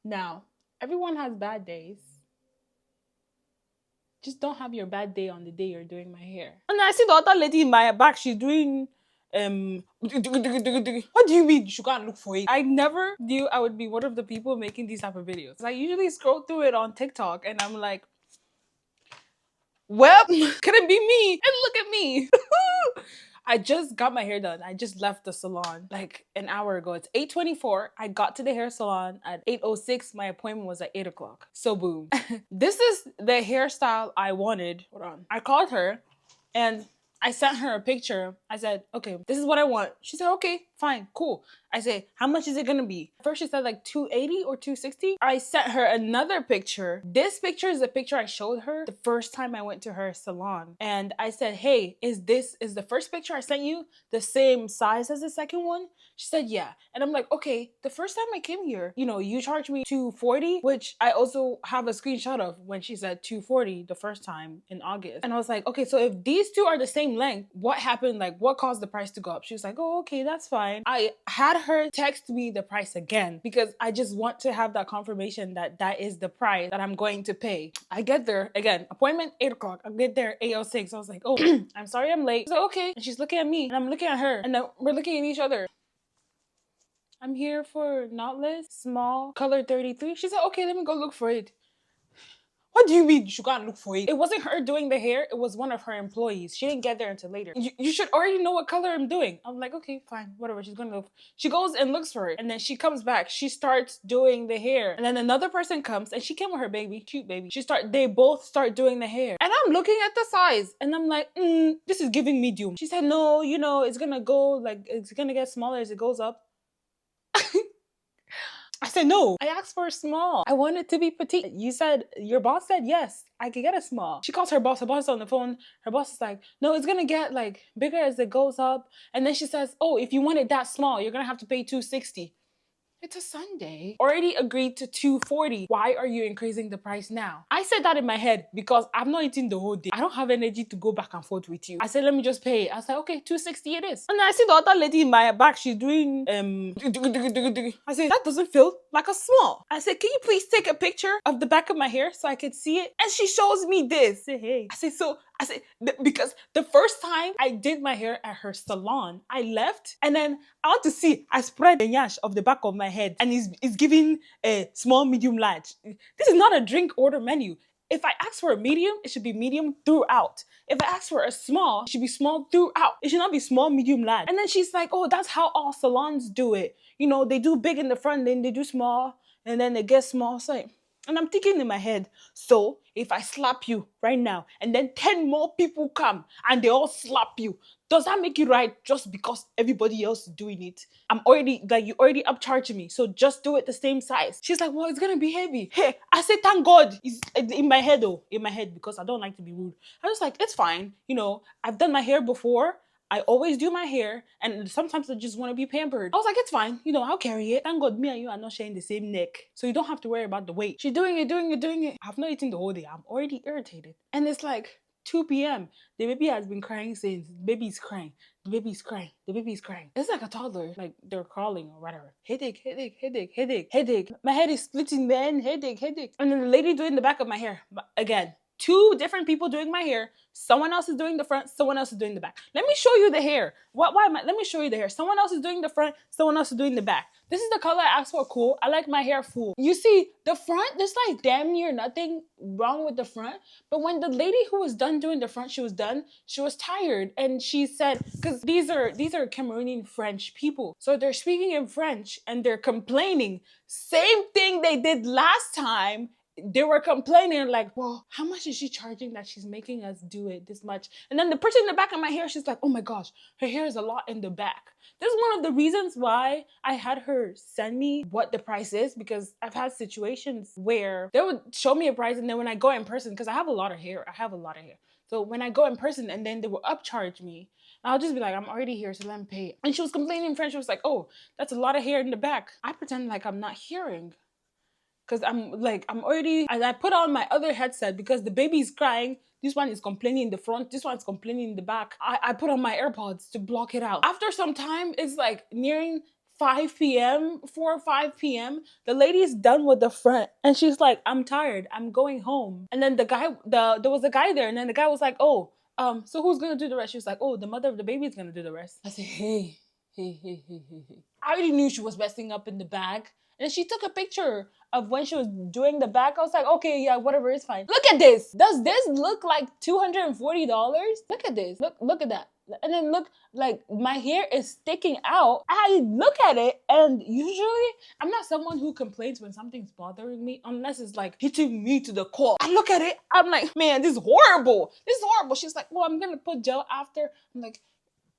Now, everyone has bad days. Just don't have your bad day on the day you're doing my hair. And I see the other lady in my back, she's doing what do you mean you should go and look for it? I never knew I would be one of the people making these type of videos. I usually scroll through it on TikTok and I'm like, well, could it be me? And look at me. I just got my hair done. I just left the salon like an hour ago. It's 8:24. I got to the hair salon at 8:06. My appointment was at 8 o'clock. So boom. This is the hairstyle I wanted. Hold on. I called her and I sent her a picture. I said, okay, this is what I want. She said, okay, fine, cool. I said, how much is it gonna be? First she said like 280 or 260. I sent her another picture. This picture is the picture I showed her the first time I went to her salon. And I said, hey, is the first picture I sent you the same size as the second one? She said, yeah. And I'm like, okay, the first time I came here, you know, you charged me 240, which I also have a screenshot of when she said 240 the first time in August. And I was like, okay, so if these two are the same length, what happened? Like, what caused the price to go up? She was like, oh, okay, that's fine. I had her text me the price again because I just want to have that confirmation that that is the price that I'm going to pay. I get there, again, appointment 8 o'clock. I get there 8:06. I was like, oh, I'm sorry I'm late. She's like, okay. And she's looking at me and I'm looking at her and then we're looking at each other. I'm here for knotless, small, color 33. She said, okay, let me go look for it. What do you mean you should go and look for it? It wasn't her doing the hair, it was one of her employees. She didn't get there until later. You should already know what color I'm doing. I'm like, okay, fine, whatever, she's gonna look. She goes and looks for it, and then she comes back. She starts doing the hair. And then another person comes, and she came with her baby, cute baby. They both start doing the hair. And I'm looking at the size, and I'm like, this is giving medium. She said, no, you know, it's gonna go, like, it's gonna get smaller as it goes up. I said, no, I asked for a small. I want it to be petite. You said, your boss said, yes, I could get a small. She calls her boss is on the phone. Her boss is like, no, it's gonna get like bigger as it goes up. And then she says, oh, if you want it that small, you're gonna have to pay 260. It's a Sunday. Already agreed to 240. Why are you increasing the price now? I said that in my head because I'm not eating the whole day. I don't have energy to go back and forth with you. I said, let me just pay it. I said, okay, 260 it is. And then I see the other lady in my back, she's doing, I said, that doesn't feel like a small. I said, can you please take a picture of the back of my hair so I could see it? And she shows me this. I said, hey. I said, because the first time I did my hair at her salon, I left and then I want to see, I spread the yash of the back of my head and it's giving a small, medium, large. This is not a drink order menu. If I ask for a medium, it should be medium throughout. If I ask for a small, it should be small throughout. It should not be small, medium, large. And then she's like, oh, that's how all salons do it. You know, they do big in the front, then they do small, and then they get small. So, and I'm thinking in my head, so if I slap you right now and then 10 more people come and they all slap you, does that make it right just because everybody else is doing it? I'm already, like, you already upcharging me, so just do it the same size. She's like, well, it's gonna be heavy. Hey, I said, thank God. It's in my head though, in my head, because I don't like to be rude. I was like, it's fine. You know, I've done my hair before. I always do my hair, and sometimes I just want to be pampered. I was like, it's fine, you know, I'll carry it. Thank God me and you are not sharing the same neck, so you don't have to worry about the weight. She's doing it. I've not eaten the whole day. I'm already irritated. And it's like 2 p.m. The baby has been crying since. The baby's crying. The baby's crying. The baby's crying. It's like a toddler, like they're crawling or whatever. Headache, headache, headache, headache, headache. My head is splitting then. Headache, headache. And then the lady doing the back of my hair. Again, 2 different people doing my hair. Someone else is doing the front, someone else is doing the back. Let me show you the hair. Let me show you the hair. Someone else is doing the front, someone else is doing the back. This is the color I asked for, cool. I like my hair full. You see, the front, there's like damn near nothing wrong with the front. But when the lady who was done doing the front, she was tired. And she said, because these are Cameroonian French people. So they're speaking in French and they're complaining. Same thing they did last time. They were complaining like, well, how much is she charging that she's making us do it this much? And then the person in the back of my hair, she's like, oh my gosh, her hair is a lot in the back. This is one of the reasons why I had her send me what the price is, because I've had situations where they would show me a price and then when I go in person, because I have a lot of hair. So when I go in person and then they will upcharge me, I'll just be like, I'm already here, so let me pay. And she was complaining in French. She was like, oh, that's a lot of hair in the back. I pretend like I'm not hearing. Because I put on my other headset because the baby's crying. This one is complaining in the front. This one's complaining in the back. I put on my AirPods to block it out. After some time, it's like nearing 5 p.m., 4 or 5 p.m. The lady's done with the front and she's like, I'm tired, I'm going home. And then there was a guy there, and then the guy was like, oh, so who's gonna do the rest? She was like, oh, the mother of the baby is gonna do the rest. I said, hey. I already knew she was messing up in the back. And she took a picture of when she was doing the back. I was like, okay, yeah, whatever, it's fine. Look at this. Does this look like $240? Look at this. Look at that. And then look, like my hair is sticking out. I look at it, and usually I'm not someone who complains when something's bothering me unless it's like hitting me to the core. I look at it, I'm like, man, this is horrible. This is horrible. She's like, well, I'm gonna put gel after. I'm like,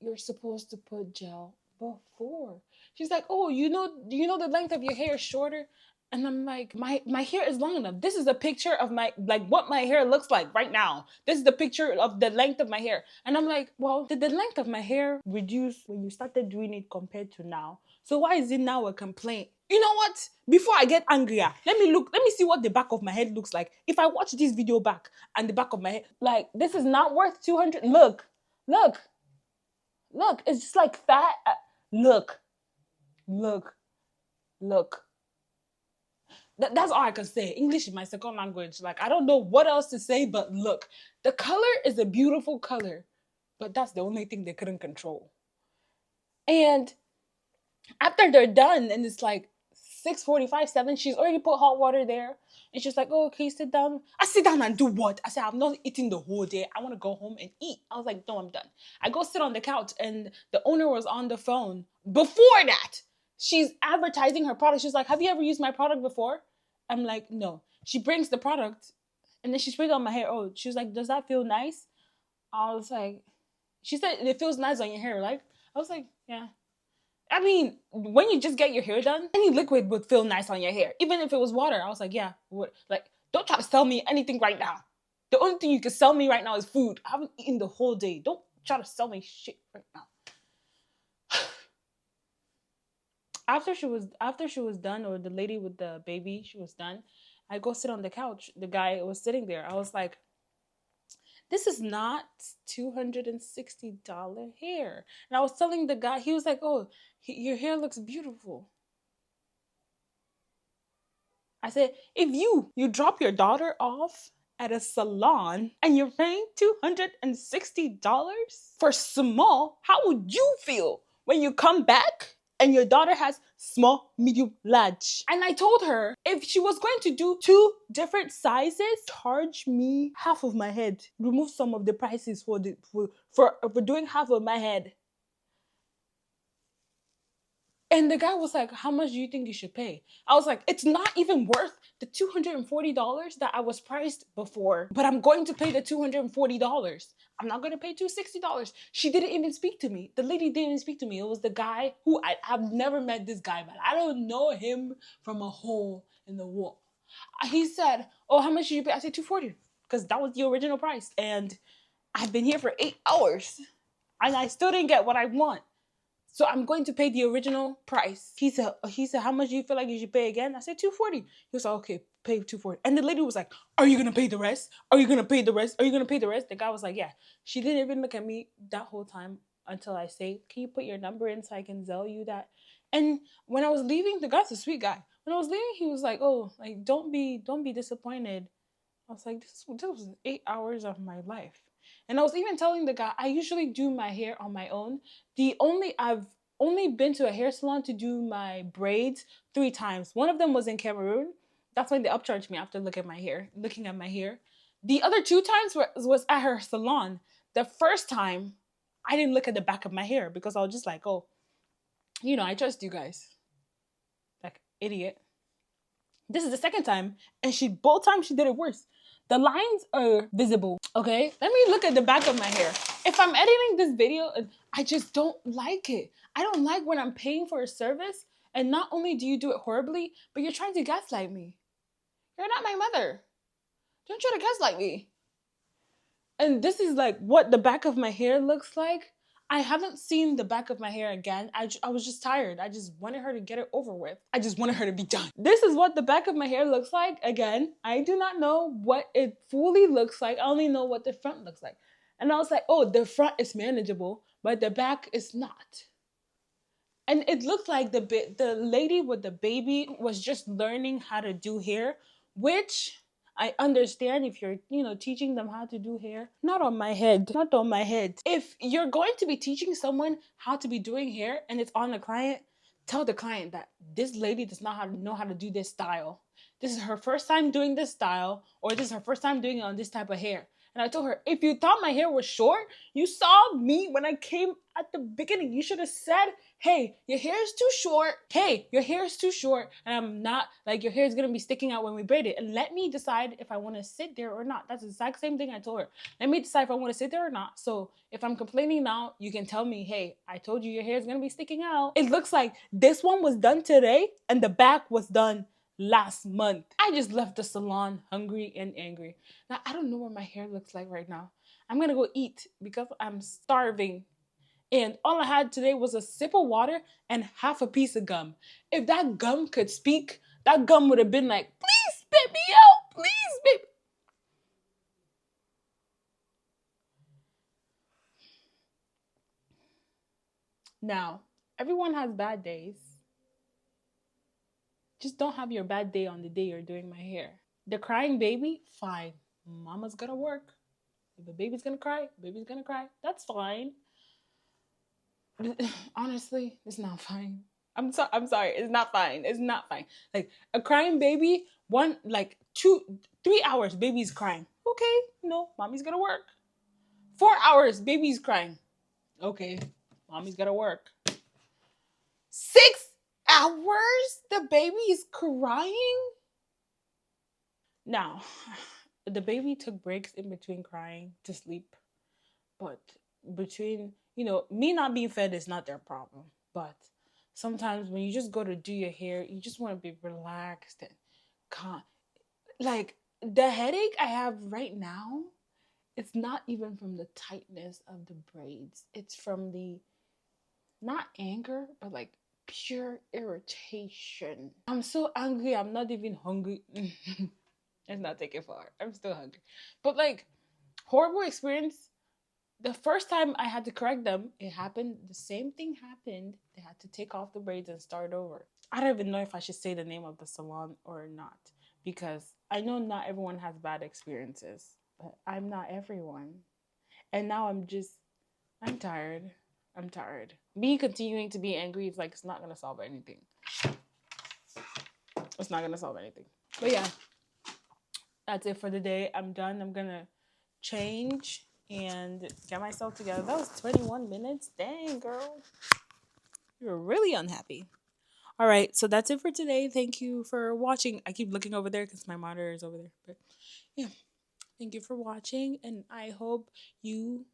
you're supposed to put gel before. She's like, oh, you know the length of your hair is shorter? And I'm like, my hair is long enough. This is a picture of my, like, what my hair looks like right now. This is the picture of the length of my hair. And I'm like, well, did the length of my hair reduce when you started doing it compared to now? So why is it now a complaint? You know what? Before I get angrier, let me see what the back of my head looks like. If I watch this video back and the back of my head, like, this is not worth 200. Look, it's just like fat. Look. That's all I can say. English is my second language. Like, I don't know what else to say, but look. The color is a beautiful color, but that's the only thing they couldn't control. And after they're done, and it's like 6:45, 7, she's already put hot water there. And she's like, oh, can you sit down? I sit down and do what? I said, I'm not eating the whole day. I want to go home and eat. I was like, no, I'm done. I go sit on the couch, and the owner was on the phone. Before that, she's advertising her product. She's like, have you ever used my product before? I'm like, no. She brings the product, and then she sprays it on my hair. Oh, she was like, does that feel nice? I was like, she said, it feels nice on your hair, like? I was like, yeah. I mean, when you just get your hair done, any liquid would feel nice on your hair. Even if it was water, I was like, yeah. Like, don't try to sell me anything right now. The only thing you can sell me right now is food. I haven't eaten the whole day. Don't try to sell me shit right now. After she was done, or the lady with the baby, she was done, I go sit on the couch. The guy was sitting there. I was like, this is not $260 hair. And I was telling the guy, he was like, oh, your hair looks beautiful. I said, if you drop your daughter off at a salon and you're paying $260 for small, how would you feel when you come back and your daughter has small, medium, large? And I told her, if she was going to do 2 different sizes, charge me half of my head. Remove some of the prices for doing half of my head. And the guy was like, how much do you think you should pay? I was like, it's not even worth the $240 that I was priced before, but I'm going to pay the $240. I'm not going to pay $260. She didn't even speak to me. The lady didn't even speak to me. It was the guy who I've never met this guy, but I don't know him from a hole in the wall. He said, oh, how much did you pay? I said $240 because that was the original price. And I've been here for 8 hours and I still didn't get what I want. So I'm going to pay the original price. He said, how much do you feel like you should pay again? I said $240. He was like, okay, pay $240. And the lady was like, are you gonna pay the rest? Are you gonna pay the rest? Are you gonna pay the rest? The guy was like, yeah. She didn't even look at me that whole time until I say, can you put your number in so I can tell you that? And when I was leaving, the guy's a sweet guy. When I was leaving, he was like, oh, like, don't be disappointed. I was like, this was 8 hours of my life. And I was even telling the guy, I usually do my hair on my own. I've only been to a hair salon to do my braids 3 times. One of them was in Cameroon. That's when they upcharged me after looking at my hair. The other 2 times was at her salon. The first time, I didn't look at the back of my hair because I was just like, oh, I trust you guys. Like, idiot. This is the second time, and both times she did it worse. The lines are visible, okay? Let me look at the back of my hair. If I'm editing this video, I just don't like it. I don't like when I'm paying for a service, and not only do you do it horribly, but you're trying to gaslight me. You're not my mother. Don't try to gaslight me. And this is like what the back of my hair looks like. I haven't seen the back of my hair again. I was just tired. I just wanted her to get it over with. I just wanted her to be done. This is what the back of my hair looks like. Again, I do not know what it fully looks like. I only know what the front looks like. And I was like, oh, the front is manageable, but the back is not. And it looked like the lady with the baby was just learning how to do hair, which I understand if you're, teaching them how to do hair. Not on my head. Not on my head. If you're going to be teaching someone how to be doing hair and it's on the client, tell the client that this lady does not know how to do this style. This is her first time doing this style, or this is her first time doing it on this type of hair. And I told her, if you thought my hair was short, you saw me when I came at the beginning. You should have said, hey, your hair is too short. Hey, your hair is too short. And I'm not, like, your hair is going to be sticking out when we braid it. And let me decide if I want to sit there or not. That's the exact same thing I told her. Let me decide if I want to sit there or not. So if I'm complaining now, you can tell me, hey, I told you your hair is going to be sticking out. It looks like this one was done today and the back was done last month. I just left the salon hungry and angry. Now, I don't know what my hair looks like right now. I'm gonna go eat because I'm starving. And all I had today was a sip of water and half a piece of gum. If that gum could speak, that gum would have been like, please spit me out, please spit. Now, everyone has bad days. Just don't have your bad day on the day you're doing my hair. The crying baby, fine. Mama's gonna work. If the baby's gonna cry, baby's gonna cry. That's fine. Honestly, it's not fine. I'm sorry. It's not fine. It's not fine. Like a crying baby, 3 hours, baby's crying. Okay, no, mommy's gonna work. 4 hours, baby's crying. Okay, mommy's gonna work. 6 hours, the baby is crying. Now, the baby took breaks in between crying to sleep, but between, me not being fed is not their problem. But sometimes when you just go to do your hair, you just want to be relaxed and calm. Like the headache I have right now, it's not even from the tightness of the braids. It's from the, not anger, but like pure irritation. I'm so angry, I'm not even hungry. It's not taking far. I'm still hungry. But like, horrible experience. The first time I had to correct them, it happened, the same thing happened. They had to take off the braids and start over. I don't even know if I should say the name of the salon or not, because I know not everyone has bad experiences, but I'm not everyone. And now I'm tired. I'm tired. Me continuing to be angry is like, it's not going to solve anything. It's not going to solve anything. But yeah, that's it for the day. I'm done. I'm going to change and get myself together. That was 21 minutes. Dang, girl. You were really unhappy. All right, so that's it for today. Thank you for watching. I keep looking over there because my monitor is over there. But yeah, thank you for watching. And I hope you